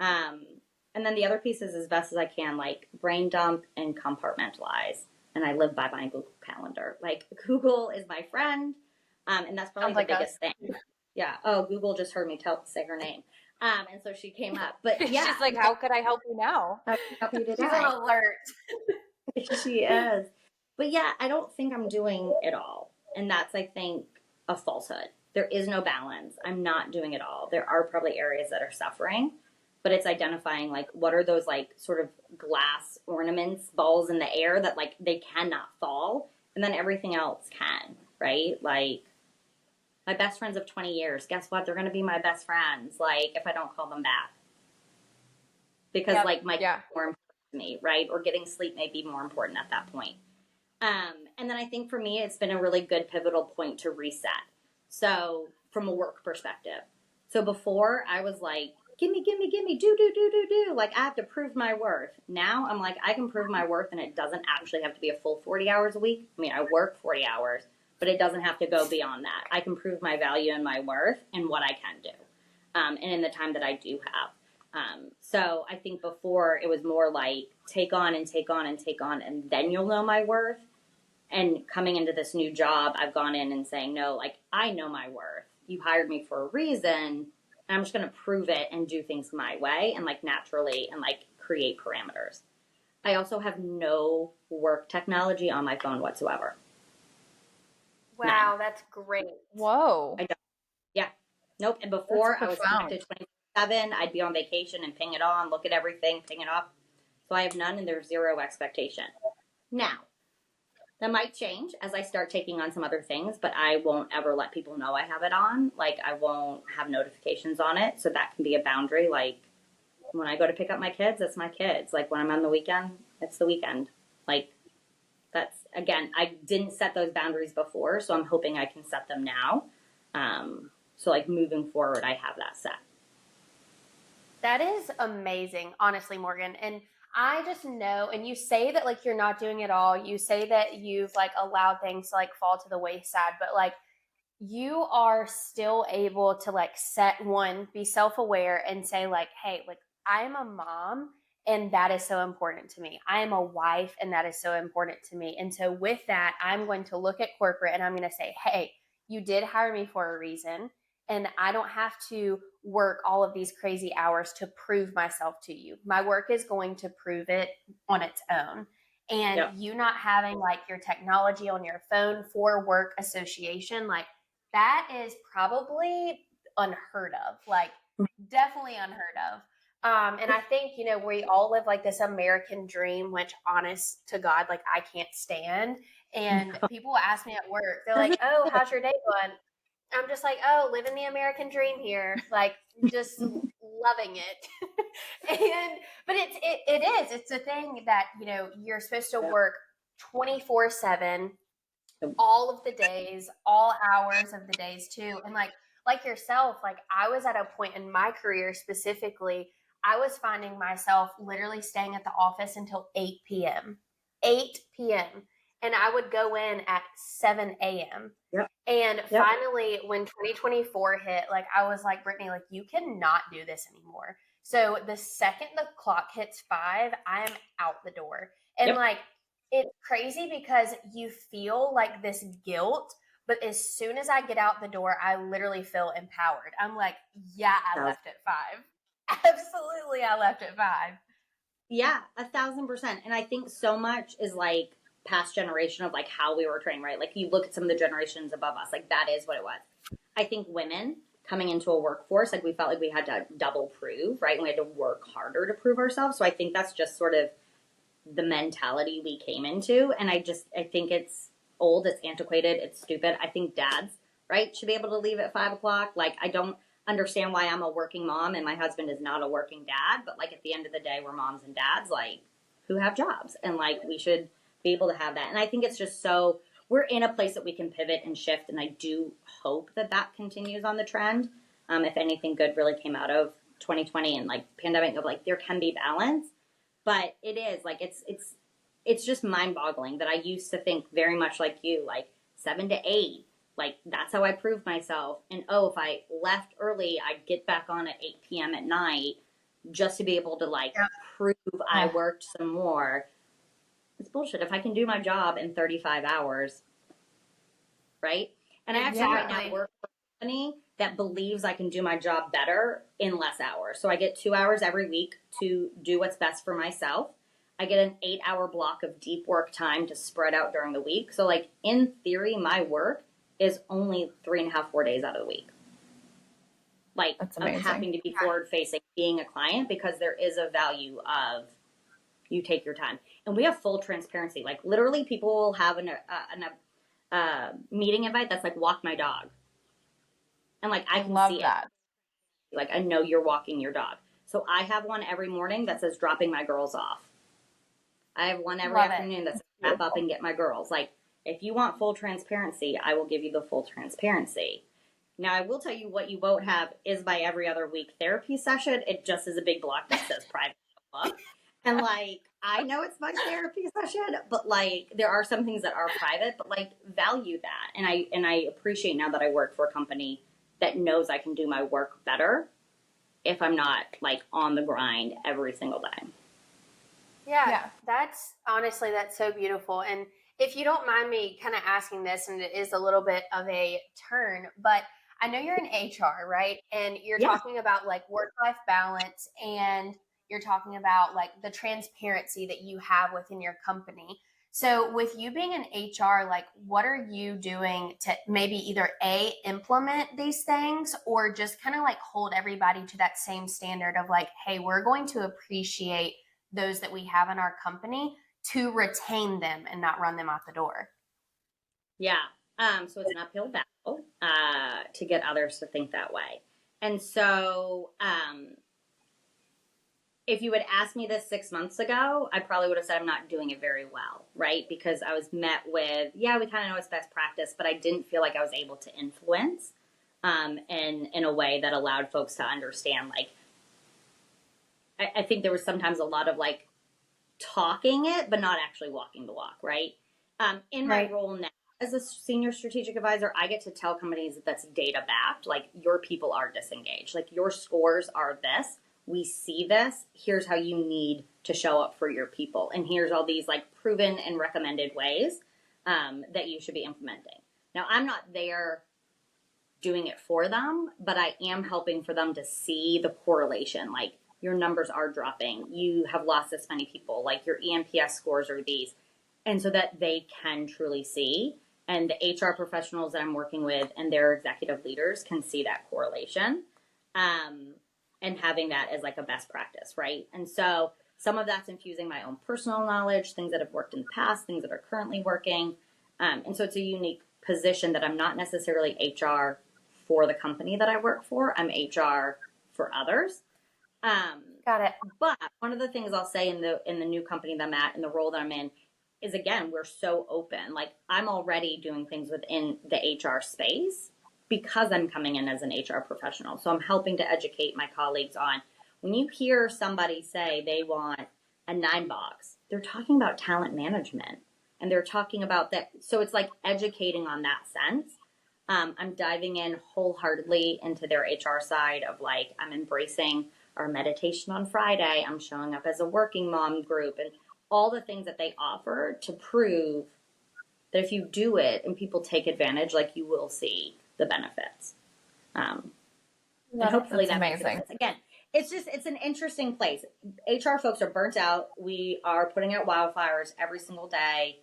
And then the other piece is as best as I can, like brain dump and compartmentalize. And I live by my Google Calendar. Like Google is my friend. And that's probably the biggest thing. Yeah. Oh, Google just heard me say her name. And so she came up. But yeah. She's like, how could I help you now? How can I help you today? She's on alert. She is. But yeah, I don't think I'm doing it all. And that's, I think, a falsehood. There is no balance. I'm not doing it all. There are probably areas that are suffering, but it's identifying like what are those like sort of glass ornaments, balls in the air that like they cannot fall, and then everything else can, right? Like my best friends of 20 years, guess what? They're going to be my best friends, like if I don't call them back. Because like my kids are more important to me, right? Or getting sleep may be more important at that point. And then I think for me, it's been a really good pivotal point to reset. So from a work perspective. So before I was like, gimme, do. Like I have to prove my worth. Now I'm like, I can prove my worth and it doesn't actually have to be a full 40 hours a week. I mean, I work 40 hours, but it doesn't have to go beyond that. I can prove my value and my worth and what I can do. And in the time that I do have. So I think before it was more like take on and take on and take on, and then you'll know my worth. And coming into this new job, I've gone in and saying, no, like I know my worth. You hired me for a reason. And I'm just going to prove it and do things my way and like naturally and like create parameters. I also have no work technology on my phone whatsoever. Wow, that's great. Whoa. I don't. Yeah. Nope. And before I was connected 24/7, I'd be on vacation and ping it on, look at everything, ping it off. So I have none and there's zero expectation. Now, that might change as I start taking on some other things, but I won't ever let people know I have it on. Like, I won't have notifications on it. So that can be a boundary. Like, when I go to pick up my kids, it's my kids. Like, when I'm on the weekend, it's the weekend. Like, that's, again, I didn't set those boundaries before, so I'm hoping I can set them now. So, like, moving forward, I have that set. That is amazing, honestly, Morgan. And I just know, and you say that like you're not doing it all. You say that you've like allowed things to like fall to the wayside, but like you are still able to like be self-aware and say like, hey, like I'm a mom and that is so important to me. I am a wife and that is so important to me. And so with that, I'm going to look at corporate and I'm going to say, hey, you did hire me for a reason. And I don't have to work all of these crazy hours to prove myself to you. My work is going to prove it on its own. And you not having like your technology on your phone for work association, like that is probably unheard of, like definitely unheard of. And I think, you know, we all live like this American dream, which honest to God, like I can't stand. And people ask me at work, they're like, oh, how's your day going? I'm just like, oh, living the American dream here, like just loving it. But it's a thing that, you know, you're supposed to work 24/7, all of the days, all hours of the days too. And like yourself, like I was at a point in my career specifically, I was finding myself literally staying at the office until 8 p.m. 8 p.m. And I would go in at 7 a.m. And finally, when 2024 hit, like I was like, Brittany, like you cannot do this anymore. So the second the clock hits 5, I am out the door. And like, it's crazy because you feel like this guilt, but as soon as I get out the door, I literally feel empowered. I'm like, yeah, I left at 5. Absolutely, I left at 5. Yeah, 1,000%. And I think so much is like past generation of like how we were trained, right? Like you look at some of the generations above us, like that is what it was. I think women coming into a workforce, like we felt like we had to double prove, right? And we had to work harder to prove ourselves. So I think that's just sort of the mentality we came into. And I think it's old, it's antiquated, it's stupid. I think dads, right, should be able to leave at 5 o'clock. Like I don't understand why I'm a working mom and my husband is not a working dad. But like at the end of the day, we're moms and dads, like who have jobs. And like we should be able to have that. And I think it's just so we're in a place that we can pivot and shift. And I do hope that that continues on the trend. If anything good really came out of 2020 and like pandemic of like, there can be balance, but it is like, it's just mind boggling that I used to think very much like you, like 7 to 8, like that's how I proved myself. And if I left early, I'd get back on at 8 p.m. at night just to be able to like prove I worked some more. It's bullshit. If I can do my job in 35 hours, right? And I actually right now work for a company that believes I can do my job better in less hours. So I get 2 hours every week to do what's best for myself. I get an 8-hour block of deep work time to spread out during the week. So like in theory, my work is only 3.5, 4 days out of the week. Like I'm having to be forward facing being a client because there is a value of you take your time. And we have full transparency. Like literally people will have a meeting invite that's like walk my dog. And like I can love see that. It. Like I know you're walking your dog. So I have one every morning that says dropping my girls off. I have one every afternoon that says wrap up and get my girls. Like if you want full transparency, I will give you the full transparency. Now, I will tell you what you won't have is my every other week therapy session. It just is a big block that says private book. And like, I know it's my therapy session, but like, there are some things that are private, but like, value that. And I appreciate now that I work for a company that knows I can do my work better if I'm not like on the grind every single day. Yeah, that's honestly, that's so beautiful. And if you don't mind me kind of asking this, and it is a little bit of a turn, but I know you're in HR, right? And you're talking about like work-life balance, and you're talking about like the transparency that you have within your company. So with you being in HR, like what are you doing to maybe either A, implement these things, or just kind of like hold everybody to that same standard of like, hey, we're going to appreciate those that we have in our company to retain them and not run them out the door? Yeah. So it's an uphill battle to get others to think that way. And so if you had asked me this 6 months ago, I probably would have said I'm not doing it very well, right? Because I was met with, we kind of know it's best practice, but I didn't feel like I was able to influence in a way that allowed folks to understand. Like, I think there was sometimes a lot of like talking it, but not actually walking the walk, right? In my role now as a senior strategic advisor, I get to tell companies that that's data backed. Like, your people are disengaged. Like, your scores are this. We see this. Here's how you need to show up for your people. And here's all these like proven and recommended ways that you should be implementing. Now, I'm not there doing it for them, but I am helping for them to see the correlation. Like, your numbers are dropping. You have lost this many people. Like, your ENPS scores are these. And so that they can truly see. And the HR professionals that I'm working with and their executive leaders can see that correlation. And having that as like a best practice, right? And so some of that's infusing my own personal knowledge, things that have worked in the past, things that are currently working. And so it's a unique position that I'm not necessarily HR for the company that I work for. I'm HR for others. Got it. But one of the things I'll say in the new company that I'm at, in the role that I'm in, is again, we're so open. Like, I'm already doing things within the HR space because I'm coming in as an HR professional. So I'm helping to educate my colleagues on, when you hear somebody say they want a 9-box, they're talking about talent management, and they're talking about that. So it's like educating on that sense. I'm diving in wholeheartedly into their HR side of like, I'm embracing our meditation on Friday. I'm showing up as a working mom group and all the things that they offer to prove that if you do it and people take advantage, like, you will see the benefits. And hopefully that makes sense. Again, it's an interesting place. HR folks are burnt out. We are putting out wildfires every single day.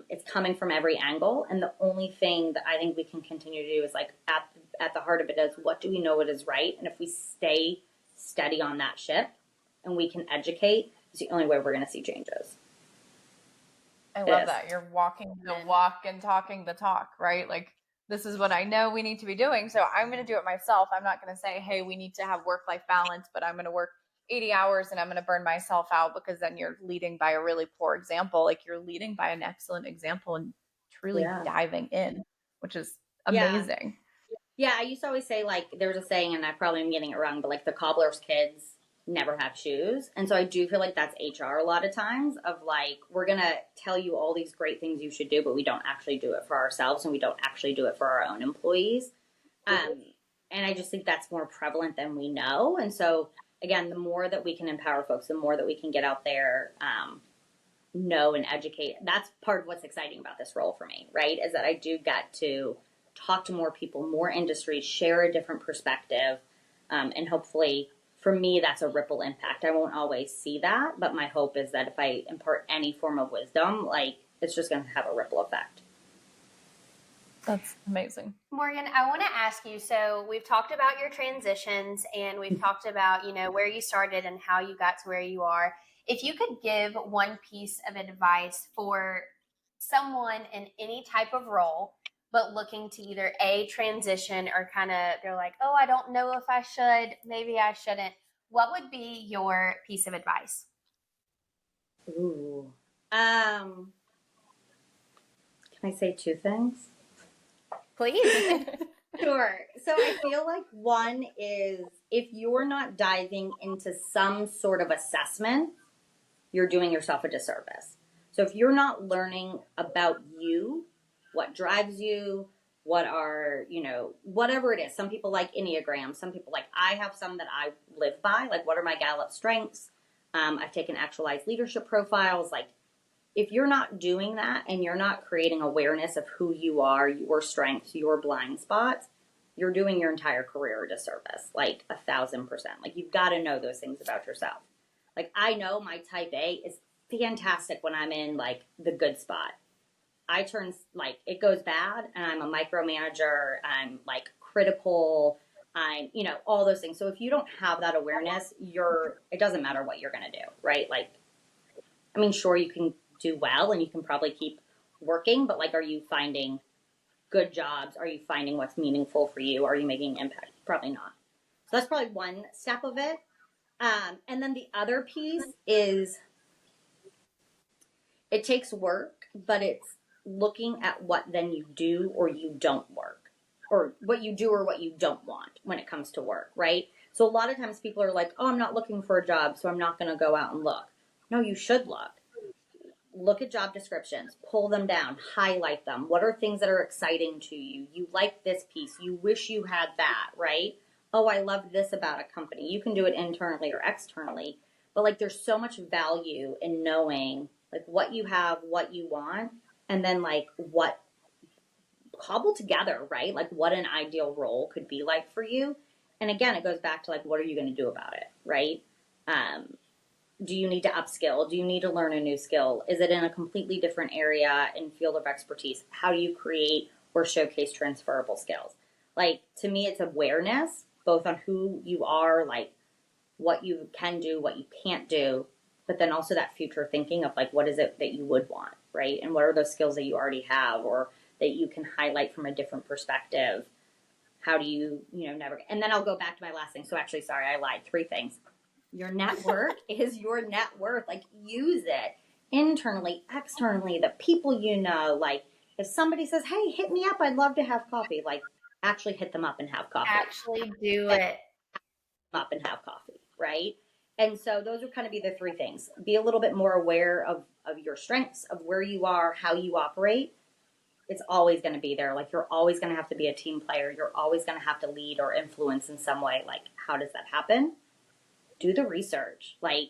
It's coming from every angle. And the only thing that I think we can continue to do is like at the heart of it is, what do we know what is right? And if we stay steady on that ship and we can educate, it's the only way we're going to see changes. I love that. You're walking the walk and talking the talk, right? Like, this is what I know we need to be doing. So I'm going to do it myself. I'm not going to say, hey, we need to have work-life balance, but I'm going to work 80 hours and I'm going to burn myself out, because then you're leading by a really poor example. Like, you're leading by an excellent example and truly diving in, which is amazing. Yeah. I used to always say, like, there's a saying, and I probably am getting it wrong, but like, the cobbler's kids never have shoes. And so I do feel like that's HR a lot of times, of like, we're going to tell you all these great things you should do, but we don't actually do it for ourselves, and we don't actually do it for our own employees. And I just think that's more prevalent than we know. And so again, the more that we can empower folks, the more that we can get out there, know and educate. That's part of what's exciting about this role for me, right? Is that I do get to talk to more people, more industries, share a different perspective, and hopefully, for me, that's a ripple impact. I won't always see that, but my hope is that if I impart any form of wisdom, like, it's just going to have a ripple effect. That's amazing. Morgan, I want to ask you, so we've talked about your transitions and we've talked about, where you started and how you got to where you are. If you could give one piece of advice for someone in any type of role, but looking to either A, transition, or kind of they're like, oh, I don't know if I should, maybe I shouldn't, what would be your piece of advice? Ooh. Can I say 2 things? Please. Sure. So I feel like one is if you're not diving into some sort of assessment, you're doing yourself a disservice. So if you're not learning about you, what drives you, what are, whatever it is. Some people like Enneagrams. Some people like, I have some that I live by. Like, what are my Gallup strengths? I've taken actualized leadership profiles. Like, if you're not doing that and you're not creating awareness of who you are, your strengths, your blind spots, you're doing your entire career a disservice, like 1,000%. Like, you've got to know those things about yourself. Like, I know my type A is fantastic when I'm in, like, the good spot. I turn, like, it goes bad, and I'm a micromanager, I'm, like, critical, I'm, all those things. So if you don't have that awareness, it doesn't matter what you're going to do, right? Like, I mean, sure, you can do well, and you can probably keep working, but, like, are you finding good jobs? Are you finding what's meaningful for you? Are you making impact? Probably not. So that's probably one step of it. And then the other piece is it takes work, but it's looking at what then you do or you don't work, or what you do or what you don't want when it comes to work, right? So a lot of times people are like, oh, I'm not looking for a job, so I'm not going to go out and look. No, you should look. Look at job descriptions, pull them down, highlight them. What are things that are exciting to you? You like this piece. You wish you had that, right? Oh, I love this about a company. You can do it internally or externally, but like there's so much value in knowing like what you have, what you want, and then like what cobble together, right? Like what an ideal role could be like for you. And again, it goes back to like, what are you going to do about it, right? Do you need to upskill? Do you need to learn a new skill? Is it in a completely different area and field of expertise? How do you create or showcase transferable skills? Like, to me, it's awareness, both on who you are, like what you can do, what you can't do, but then also that future thinking of like, what is it that you would want, right? And what are those skills that you already have or that you can highlight from a different perspective? How do you, never, and then I'll go back to my last thing. So actually, sorry, I lied. 3 things. Your network is your net worth. Like, use it internally, externally, the people like, if somebody says, hey, hit me up, I'd love to have coffee, like, actually hit them up and have coffee. Actually do it. Up and have coffee, right? And so those would kind of be the 3 things. Be a little bit more aware of your strengths, of where you are, how you operate. It's always going to be there. Like, you're always going to have to be a team player. You're always going to have to lead or influence in some way. Like, how does that happen? Do the research. Like,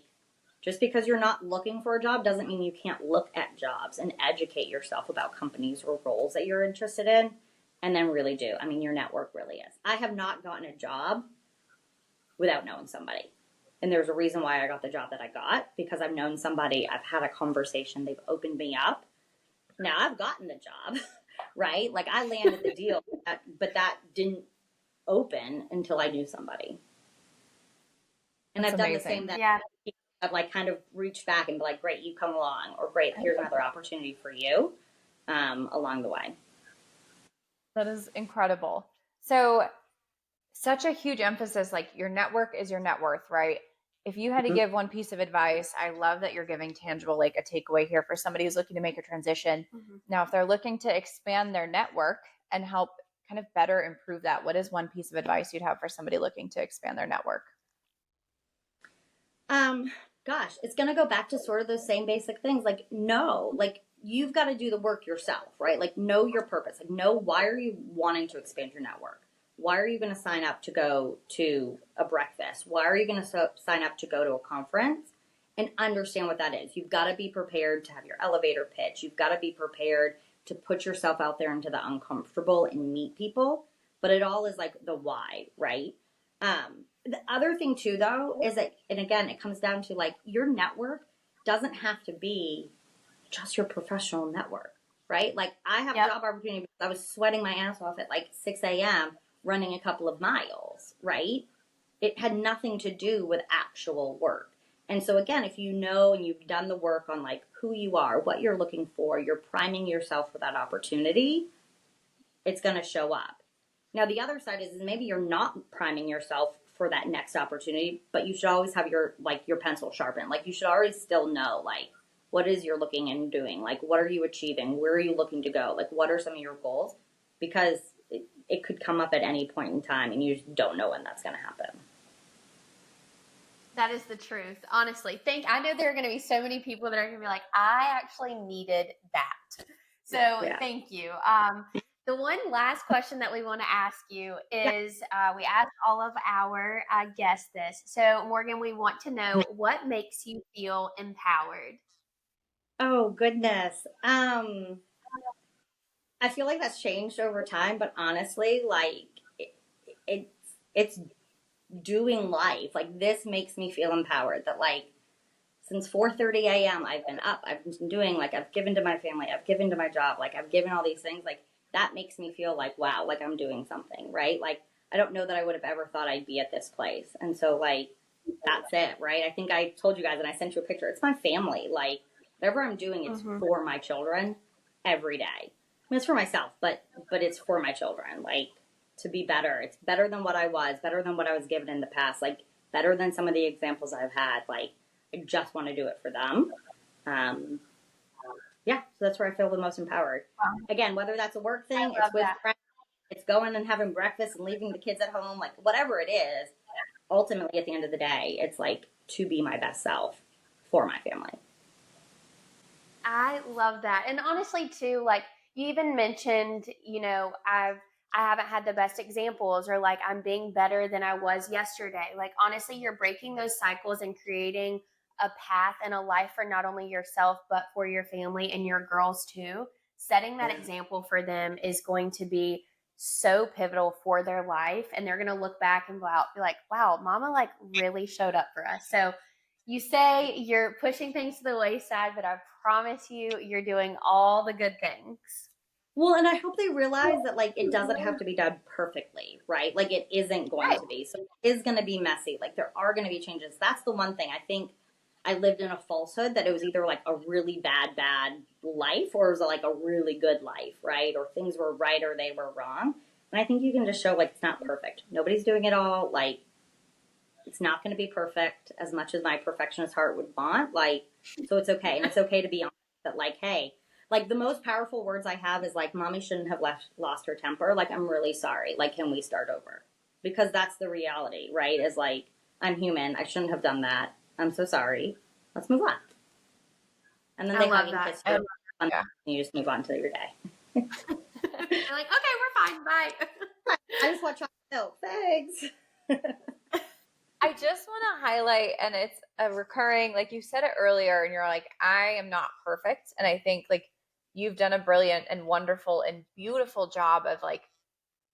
just because you're not looking for a job doesn't mean you can't look at jobs and educate yourself about companies or roles that you're interested in, and then really do. I mean, your network really is. I have not gotten a job without knowing somebody. And there's a reason why I got the job that I got, because I've known somebody, I've had a conversation, they've opened me up. Now, I've gotten the job, right? Like, I landed the deal, but that didn't open until I knew somebody. And That's I've done amazing. the same that Yeah. I've like kind of reached back and be like, great, you come along, or great, here's another opportunity for you along the way. That is incredible. So such a huge emphasis, like your network is your net worth, right? If you had to give one piece of advice, I love that you're giving tangible, like a takeaway here for somebody who's looking to make a transition. Mm-hmm. Now, if they're looking to expand their network and help kind of better improve that, what is one piece of advice you'd have for somebody looking to expand their network? Gosh, it's going to go back to sort of those same basic things. Like, you've got to do the work yourself, right? Like, know your purpose. Like, know why are you wanting to expand your network? Why are you going to sign up to go to a breakfast? Why are you going to sign up to go to a conference? And understand what that is. You've got to be prepared to have your elevator pitch. You've got to be prepared to put yourself out there into the uncomfortable and meet people. But it all is like the why, right? The other thing too, though, is that, and again, it comes down to like your network doesn't have to be just your professional network, right? Like, I have a job opportunity because I was sweating my ass off at like 6 a.m. running a couple of miles, right? It had nothing to do with actual work. And so again, if you know and you've done the work on like who you are, what you're looking for, you're priming yourself for that opportunity, it's going to show up. Now, the other side is maybe you're not priming yourself for that next opportunity, but you should always have your pencil sharpened. Like, you should always still know, like, what is you're looking and doing? Like, what are you achieving? Where are you looking to go? Like, what are some of your goals? Because it could come up at any point in time, and you just don't know when that's going to happen. That is the truth. Honestly, I know there are going to be so many people that are going to be like, I actually needed that. So Thank you. The one last question that we want to ask you is, we ask all of our guests this. So Morgan, we want to know, what makes you feel empowered? Oh, goodness. I feel like that's changed over time, but honestly, like it's doing life. Like, this makes me feel empowered, that like since 4:30 a.m. I've been up, I've been doing, like, I've given to my family, I've given to my job, like I've given all these things. Like, that makes me feel like, wow, like I'm doing something, right? Like, I don't know that I would have ever thought I'd be at this place. And so, like, that's it, right? I think I told you guys, and I sent you a picture. It's my family. Like, whatever I'm doing, it's for my children every day. I mean, it's for myself, but it's for my children. Like, to be better. It's better than what I was, better than what I was given in the past, like better than some of the examples I've had. Like, I just want to do it for them. So that's where I feel the most empowered. Again, whether that's a work thing, it's with friends, it's going and having breakfast and leaving the kids at home, like whatever it is, ultimately at the end of the day, it's like to be my best self for my family. I love that. And honestly too, like you even mentioned, I haven't had the best examples, or like I'm being better than I was yesterday. Like, honestly, you're breaking those cycles and creating a path and a life for not only yourself, but for your family and your girls too. Setting that example for them is going to be so pivotal for their life. And they're going to look back and be like, wow, mama like really showed up for us. So you say you're pushing things to the wayside, but I promise you, you're doing all the good things. Well, and I hope they realize that, like, it doesn't have to be done perfectly, right? Like, it isn't going to be. So it is going to be messy. Like, there are going to be changes. That's the one thing. I think I lived in a falsehood that it was either, like, a really bad life, or it was, like, a really good life, right? Or things were right or they were wrong. And I think you can just show, like, it's not perfect. Nobody's doing it all. Like, it's not going to be perfect as much as my perfectionist heart would want. Like, so it's okay. And it's okay to be honest that, like, hey, like, the most powerful words I have is, like, mommy shouldn't have lost her temper. Like, I'm really sorry. Like, can we start over? Because that's the reality, right? Is, like, I'm human. I shouldn't have done that. I'm so sorry. Let's move on. And then they hug and kiss you. And you just move on to your day. You're like, okay, we're fine. Bye. I just want chocolate milk. Thanks. I just want to highlight, and it's a recurring, like you said it earlier, and you're like, I am not perfect. And I think like you've done a brilliant and wonderful and beautiful job of like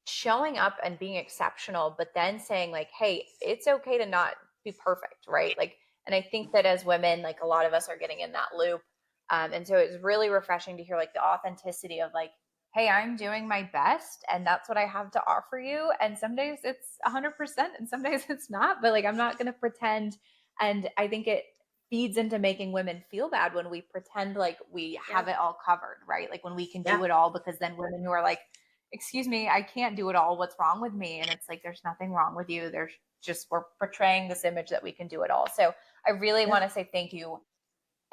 showing up and being exceptional, but then saying like, hey, it's okay to not be perfect, right? Like, and I think that as women, like a lot of us are getting in that loop. And so it's really refreshing to hear like the authenticity of like, hey, I'm doing my best and that's what I have to offer you. And some days it's 100% and some days it's not, but like, I'm not going to pretend. And I think it feeds into making women feel bad when we pretend like we have it all covered, right? Like when we can do it all, because then women who are like, excuse me, I can't do it all. What's wrong with me? And it's like, there's nothing wrong with you. There's just, we're portraying this image that we can do it all. So I really want to say thank you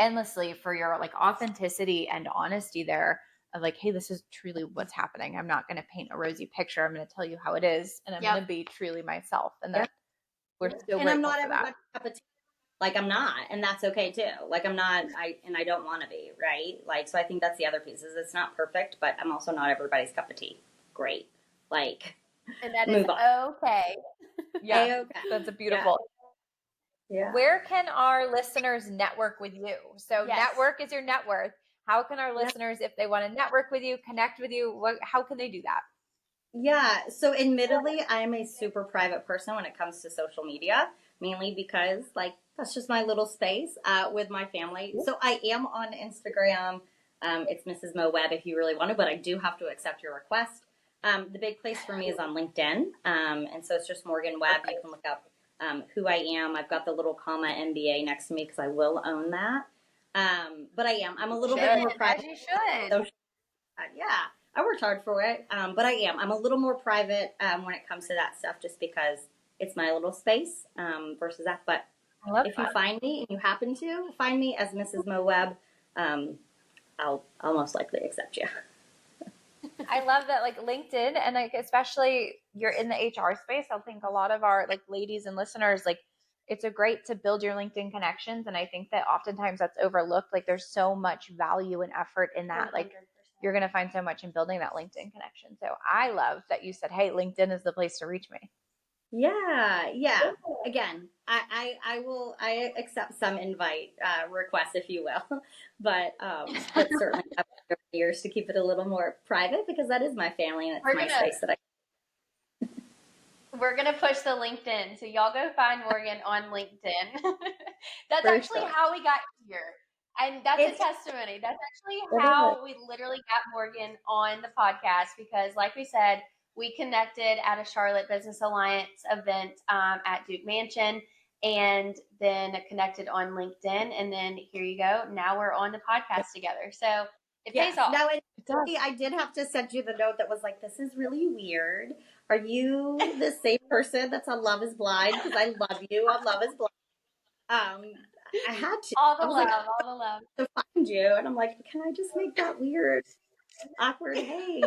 endlessly for your like authenticity and honesty there of like, hey, this is truly what's happening. I'm not going to paint a rosy picture. I'm going to tell you how it is. And I'm going to be truly myself. And that we're so and I'm not for that. Cup of tea. Like, I'm not, and that's okay too. Like, I'm not, I don't want to be, right? Like, so I think that's the other piece, is it's not perfect, but I'm also not everybody's cup of tea. Great. Like, and that is okay. Yeah, that's a beautiful. Yeah. Where can our listeners network with you? So network is your net worth. How can our listeners, if they want to network with you, connect with you, how can they do that? Yeah. So admittedly, I am a super private person when it comes to social media, mainly because like that's just my little space with my family. So I am on Instagram. It's Mrs. Mo Webb if you really want to, but I do have to accept your request. The big place for me is on LinkedIn. And so it's just Morgan Webb. You can look up who I am. I've got the little comma MBA next to me because I will own that. But I'm a little bit more private. As you should. So, I worked hard for it. But I'm a little more private when it comes to that stuff, just because it's my little space versus that. But if you find me and you happen to find me as Mrs. Mo Webb, I'll most likely accept you. I love that, like LinkedIn, and like especially you're in the HR space. I think a lot of our like ladies and listeners, like it's a great to build your LinkedIn connections, and I think that oftentimes that's overlooked. Like there's so much value and effort in that. 100%. Like you're going to find so much in building that LinkedIn connection. So I love that you said, "Hey, LinkedIn is the place to reach me." Yeah. Again, I accept some invite requests, if you will, but certainly I've learned over the years to keep it a little more private because that is my family and it's my space that We're gonna push the LinkedIn, so y'all go find Morgan on LinkedIn. That's For actually sure. how we got here, and that's a testimony. That's actually how we literally got Morgan on the podcast because, like we said, we connected at a Charlotte Business Alliance event at Duke Mansion, and then connected on LinkedIn, and then here you go. Now we're on the podcast together, so it pays off. Now, I did have to send you the note that was like, "This is really weird. Are you the same person that's on Love Is Blind? Because I love you on Love Is Blind." I had to. All the I was love, like, all the love. to find you, and I'm like, can I just make that weird, awkward? Hey,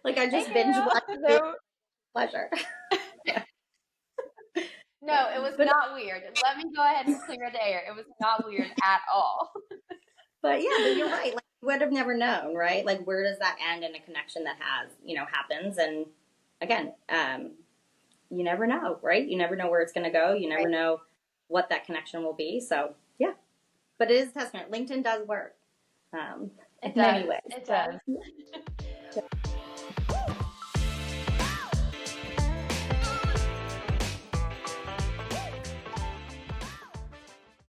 like I just binge watched it. Pleasure. No, it was not weird. Let me go ahead and clear the air. It was not weird at all. But you're right. Like you would have never known, right? Like where does that end in a connection that has, happens? And again, you never know, right? You never know where it's going to go. You never know what that connection will be. So yeah, but it is a testament. LinkedIn does work. In many ways. It does.